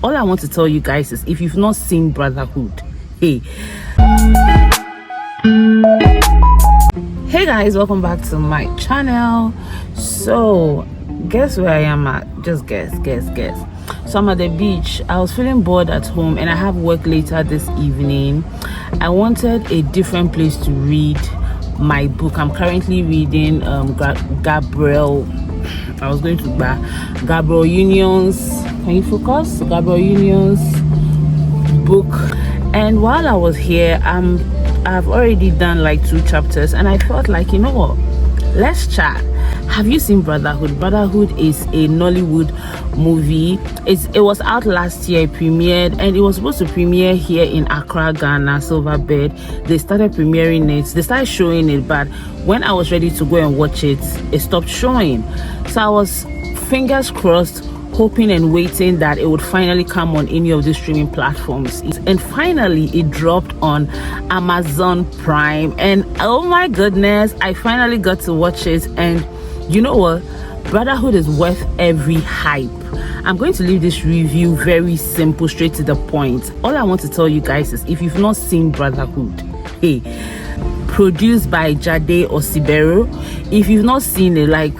All I want to tell you guys is, if you've not seen Brotherhood, hey guys, welcome back to my channel. So guess where I am at? Just guess. So I'm at the beach. I was feeling bored at home and I have work later this evening. I wanted a different place to read my book. I'm currently reading Gabriel Union's, can you focus? Gabriel Union's book. And while I was here, I've already done like 2 chapters and I felt like, you know what, let's chat. Have you seen Brotherhood? Brotherhood is a Nollywood movie. It was out last year, it premiered, and it was supposed to premiere here in Accra, Ghana, Silverbird. They started premiering it, they started showing it, but when I was ready to go and watch it, it stopped showing. So I was fingers crossed, hoping and waiting that it would finally come on any of the streaming platforms. And finally it dropped on Amazon Prime, and oh my goodness, I finally got to watch it. And you know what, Brotherhood is worth every hype. I'm going to leave this review very simple, straight to the point. All I want to tell you guys is, if you've not seen Brotherhood, hey, produced by Jade Osibero, if you've not seen it, like,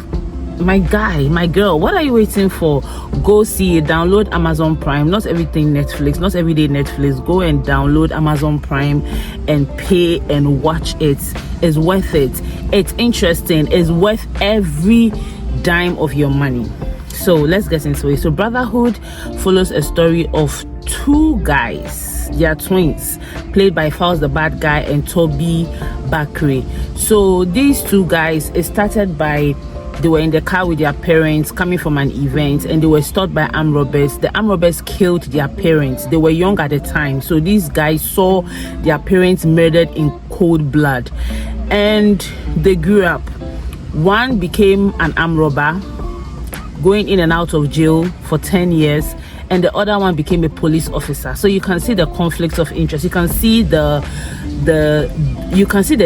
my guy, my girl, what are you waiting for? Go see it. Download Amazon Prime. Not everything Netflix, not every day Netflix. Go and download Amazon Prime and pay and watch it. It's worth it. It's interesting. It's worth every dime of your money. So let's get into it. So Brotherhood follows a story of 2 guys. They are twins, played by Falz the Bad Guy and Toby Bakre. So these 2 guys, it started by, they were in the car with their parents coming from an event, and they were stopped by armed robbers. The armed robbers killed their parents. They were young at the time, so these guys saw their parents murdered in cold blood, and they grew up. One became an armed robber, going in and out of jail for 10 years, and the other one became a police officer. So you can see the conflicts of interest. You can see the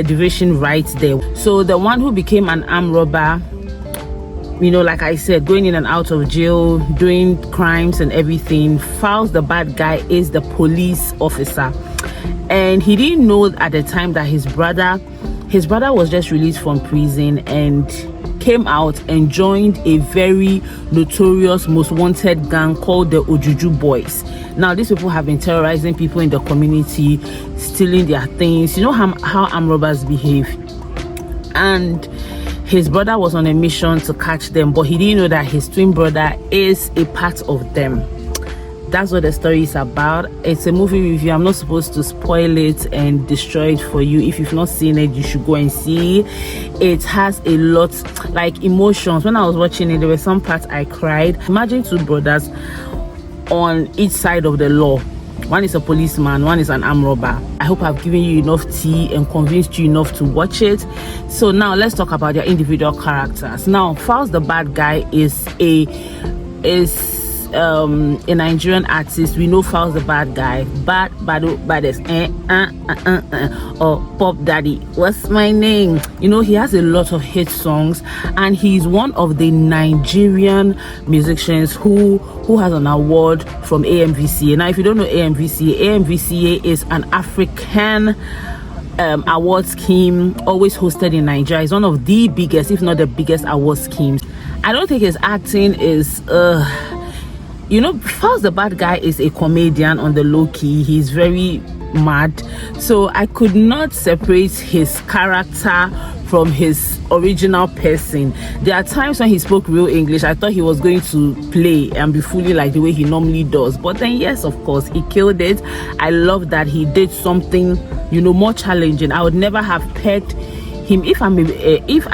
division right there. So the one who became an armed robber, you know, like I said, going in and out of jail, doing crimes and everything. Falz the Bad Guy is the police officer, and he didn't know at the time that his brother was just released from prison and came out and joined a very notorious, most wanted gang called the Ojuju Boys. Now these people have been terrorizing people in the community, stealing their things. You know how armed robbers behave. And his brother was on a mission to catch them, but he didn't know that his twin brother is a part of them. That's what the story is about. It's a movie review. I'm not supposed to spoil it and destroy it for you. If you've not seen it, you should go and see. It has a lot, like, emotions. When I was watching it, there were some parts I cried. Imagine 2 brothers on each side of the law. One is a policeman, one is an armed robber. I hope I've given you enough tea and convinced you enough to watch it. So now let's talk about their individual characters. Now, Falz the Bad Guy is a Nigerian artist. We know Falz the Bad Guy, baddest, or Pop Daddy, what's my name? You know, he has a lot of hit songs, and he's one of the Nigerian musicians who has an award from AMVCA. Now, if you don't know AMVCA is an African award scheme, always hosted in Nigeria. It's one of the biggest, if not the biggest, award schemes. I don't think his acting is you know, Falz the Bad Guy is a comedian on the low key. He's very mad, so I could not separate his character from his original person. There are times when he spoke real English, I thought he was going to play and be fully like the way he normally does, but then yes, of course, he killed it. I love that he did something, you know, more challenging. I would never have pegged him. If I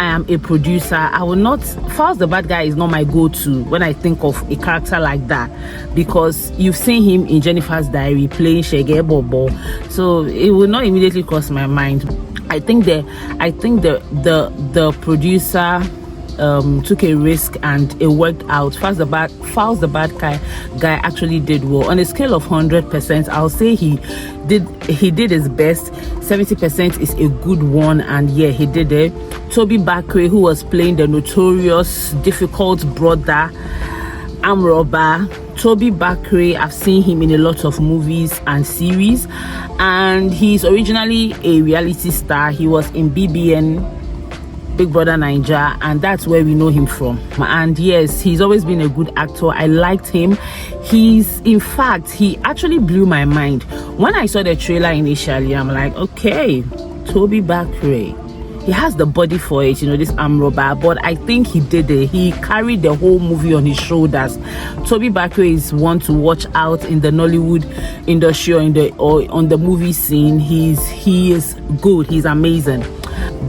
am a producer, I will not. Falz the Bad Guy is not my go-to when I think of a character like that, because you've seen him in Jennifer's Diary playing Shege Bobo, so it will not immediately cross my mind. I think the producer took a risk and it worked out. Falz the Bad Guy actually did well. On a scale of 100%, I'll say he did his best. 70% is a good one, and yeah, he did it. Toby Bakre, who was playing the notorious difficult brother armed robber, Toby Bakre, I've seen him in a lot of movies and series, and he's originally a reality star. He was in BBN, Big Brother Naija, and that's where we know him from. And yes, he's always been a good actor. I liked him. In fact, he actually blew my mind. When I saw the trailer initially, I'm like, okay, Toby Bakre, he has the body for it, this arm robber, but I think he did it. He carried the whole movie on his shoulders. Toby Bakre is one to watch out in the Nollywood industry or on the movie scene. He is good. He's amazing.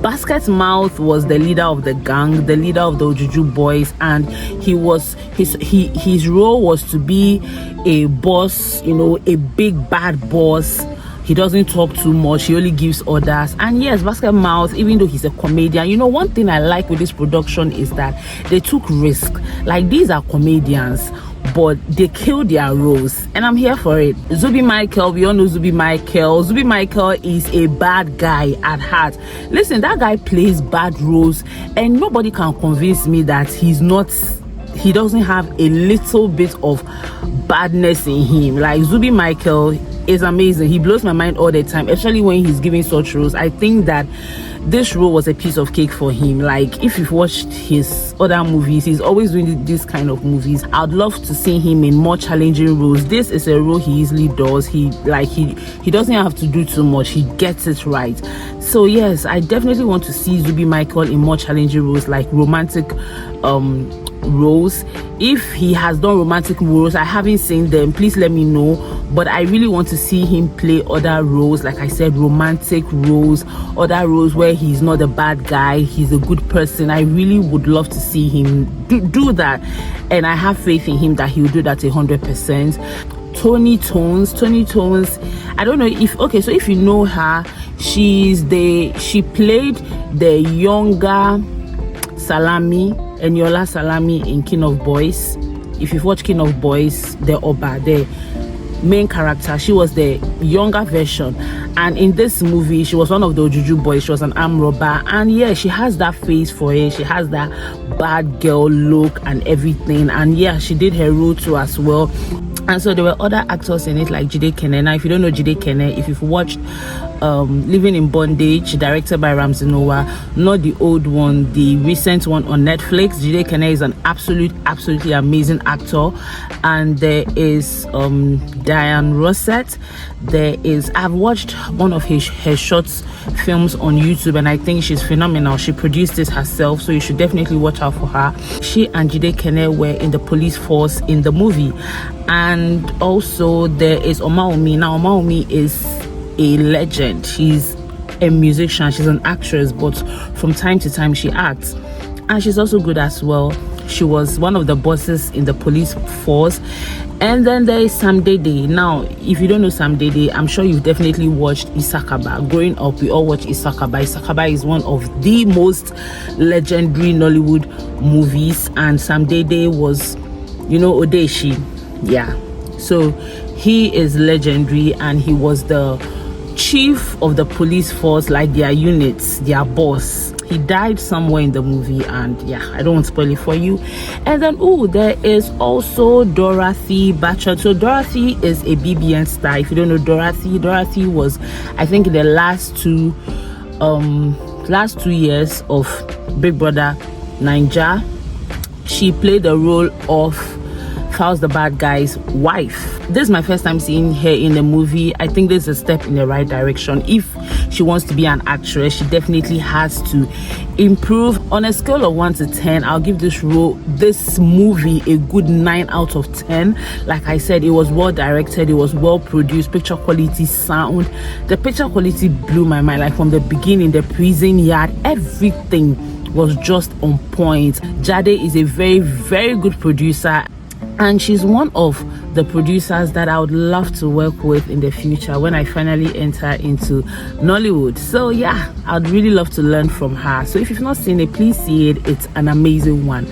Basket Mouth was the leader of the gang, the leader of the Ojuju boys, and his role was to be a boss, a big bad boss. He doesn't talk too much. He only gives orders. And yes, Basket Mouth, even though he's a comedian, one thing I like with this production is that they took risk. Like, these are comedians, but they killed their roles, and I'm here for it. Zubi Michael, we all know Zubi Michael. Zubi Michael is a bad guy at heart. Listen, that guy plays bad roles, and nobody can convince me that he doesn't have a little bit of badness in him. Like, Zubi Michael is amazing. He blows my mind all the time, especially when he's giving such roles. I think that this role was a piece of cake for him. Like, if you've watched his other movies, he's always doing this kind of movies. I'd love to see him in more challenging roles. This is a role he easily does. He doesn't have to do too much. He gets it right. So yes, I definitely want to see Zubi Michael in more challenging roles, like romantic roles. If he has done romantic roles, I haven't seen them, please let me know. But I really want to see him play other roles, like I said, romantic roles, other roles where he's not a bad guy, he's a good person. I really would love to see him do that, and I have faith in him that he will do that 100%. Tony Tones, I don't know if you know her, she played the younger Salami, Eniola Salami, in King of Boys. If you've watched King of Boys, the Oba, the main character, she was the younger version, and in this movie she was one of the Ojuju boys. She was an armed robber, and yeah, she has that face for it. She has that bad girl look and everything, and yeah, she did her role too as well. And so there were other actors in it, like Jide Kene. Now, if you don't know Jide Kene, if you've watched Living in Bondage, directed by Ramsey Noah, not the old one, the recent one on Netflix, Jide Kene is an absolutely amazing actor. And there is Diane Rosset. I've watched one of her short films on YouTube, and I think she's phenomenal. She produced it herself, so you should definitely watch out for her. She and Jide Kene were in the police force in the movie. And also there is Omaomi. Now, Omaomi is a legend. She's a musician, she's an actress, but from time to time she acts, and she's also good as well. She was one of the bosses in the police force. And then there is Sam Dede. Now, if you don't know Sam Dede, I'm sure you've definitely watched Isakaba. Growing up, we all watch Isakaba. Isakaba is one of the most legendary Nollywood movies, and Sam Dede was, Odeshi. Yeah, so he is legendary, and he was the chief of the police force, like their units, their boss. He died somewhere in the movie, and yeah, I don't want to spoil it for you. And then there is also Dorothy Batchard. So Dorothy is a BBN star. If you don't know Dorothy was, I think, in the last two years of Big Brother Naija. She played the role of Falz the Bad Guy's wife. This is my first time seeing her in a movie. I think this is a step in the right direction. If she wants to be an actress, she definitely has to improve. On a scale of 1 to 10, I'll give this movie a good 9 out of 10. Like I said, it was well directed, it was well produced, picture quality, sound. The picture quality blew my mind. Like, from the beginning, the prison yard, everything was just on point. Jade is a very, very good producer, and she's one of the producers that I would love to work with in the future when I finally enter into Nollywood. So yeah, I'd really love to learn from her. So if you've not seen it, please see it. It's an amazing one.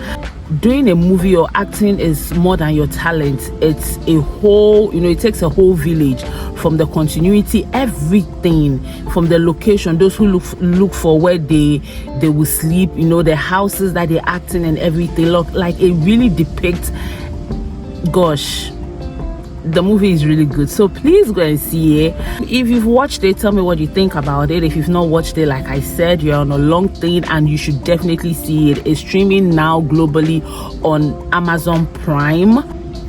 Doing a movie or acting is more than your talent. It's a whole, it takes a whole village. From the continuity, everything, from the location, those who look for where they will sleep, the houses that they act in and everything. Look, like, it really depicts gosh, the movie is really good, so please go and see it. If you've watched it, tell me what you think about it. If you've not watched it, like I said, you're on a long thing and you should definitely see it. It's streaming now globally on Amazon Prime.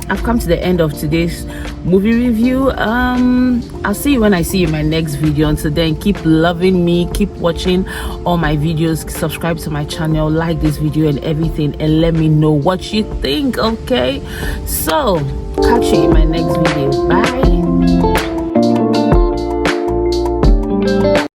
I've come to the end of today's movie review. I'll see you when I see you in my next video. Until then, keep loving me, keep watching all my videos, subscribe to my channel, like this video and everything, and let me know what you think. Okay, so catch you in my next video. Bye.